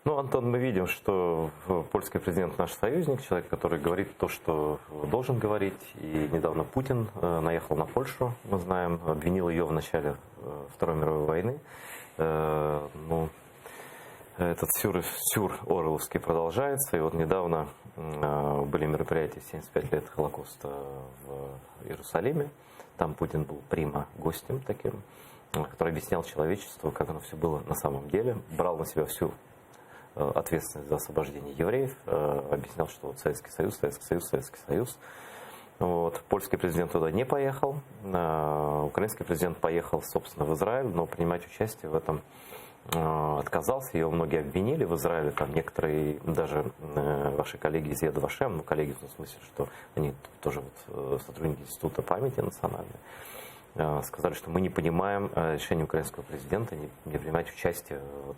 Ну, Антон, мы видим, что польский президент наш союзник, человек, который говорит то, что должен говорить. И недавно Путин наехал на Польшу, мы знаем, обвинил ее в начале Второй мировой войны. Ну, этот сюр Оруэлловский продолжается. И вот недавно были мероприятия 75 лет Холокоста в Иерусалиме. Там Путин был прима-гостем таким, который объяснял человечеству, как оно все было на самом деле, брал на себя всю ответственность за освобождение евреев, объяснял, что вот Советский Союз, Советский Союз, Советский Союз. Вот. Польский президент туда не поехал, украинский президент поехал, собственно, в Израиль, но принимать участие в этом отказался, его многие обвинили в Израиле, там некоторые, даже ваши коллеги из Yad Vashem, ну коллеги в том смысле, что они тоже вот сотрудники Института памяти национальной, сказали, что мы не понимаем решение украинского президента не принимать участие вот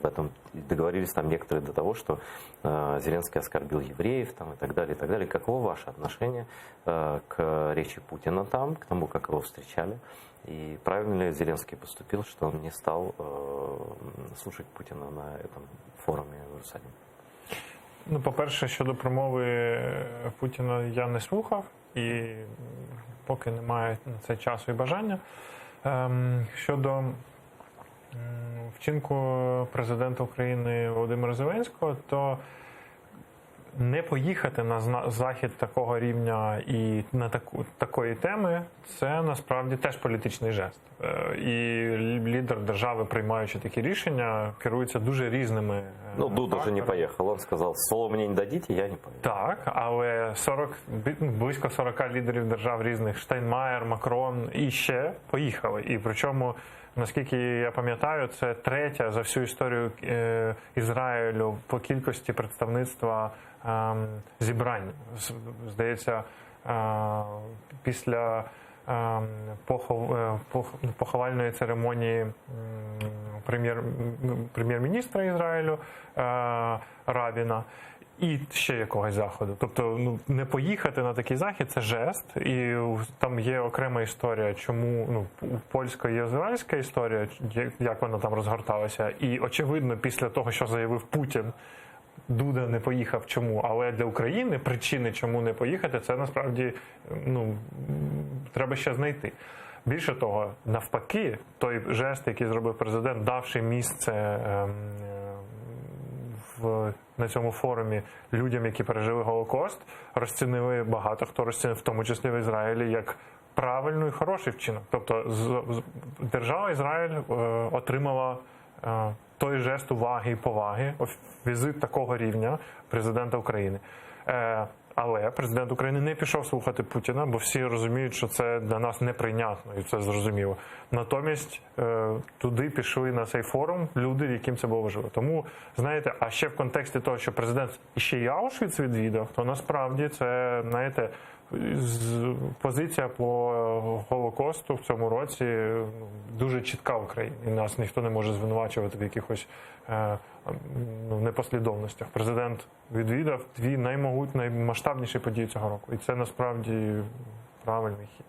в этом. Договорились там некоторые до того, что Зеленский оскорбил евреев там, и так далее, и так далее. Каково ваше отношение к речи Путина там, к тому, как его встречали? И правильно ли Зеленский поступил, что он не стал слушать Путина на этом форуме в Иерусалимі? Ну, по-перше, щодо промови Путіна я не слухав і поки немає на це часу і бажання. Щодо вчинку президента України Володимира Зеленського, то не поїхати на захід такого рівня і на такої теми – це насправді теж політичний жест. І лідер держави, приймаючи такі рішення, керується дуже різними. Ну, Дуда же не поїхав. Він сказав, слово мені не дадите, я не поїду. Так, але близько 40 лідерів держав різних, Штайнмаєр, Макрон і ще поїхали. І причому, наскільки я пам'ятаю, це третя за всю історію Ізраїлю по кількості представництва зібрань. Здається, після поховальної церемонії прем'єр-міністра Ізраїлю Рабіна і ще якогось заходу. Тобто, ну, не поїхати на такий захід – це жест, і там є окрема історія, чому польська і ізраїльська історія, як вона там розгорталася. І, очевидно, після того, що заявив Путін, Дуда не поїхав. Чому? Але для України причини, чому не поїхати, це насправді треба ще знайти. Більше того, навпаки, той жест, який зробив президент, давши місце на цьому форумі людям, які пережили Голокост, розцінили багато хто розцінив, в тому числі в Ізраїлі, як правильний і хороший вчинок. Тобто держава Ізраїль отримала той жест уваги і поваги, візит такого рівня президента України. Але президент України не пішов слухати Путіна, бо всі розуміють, що це для нас неприйнятно, і це зрозуміло. Натомість туди пішли на цей форум люди, яким це було важливо. Тому, знаєте, а ще в контексті того, що президент ще й Аушвіц відвідав, то насправді це, знаєте, позиція по Голокосту в цьому році дуже чітка в Україні. І нас ніхто не може звинувачувати в якихось непослідовностях. Президент відвідав дві наймасштабніші події цього року. І це насправді правильний хід.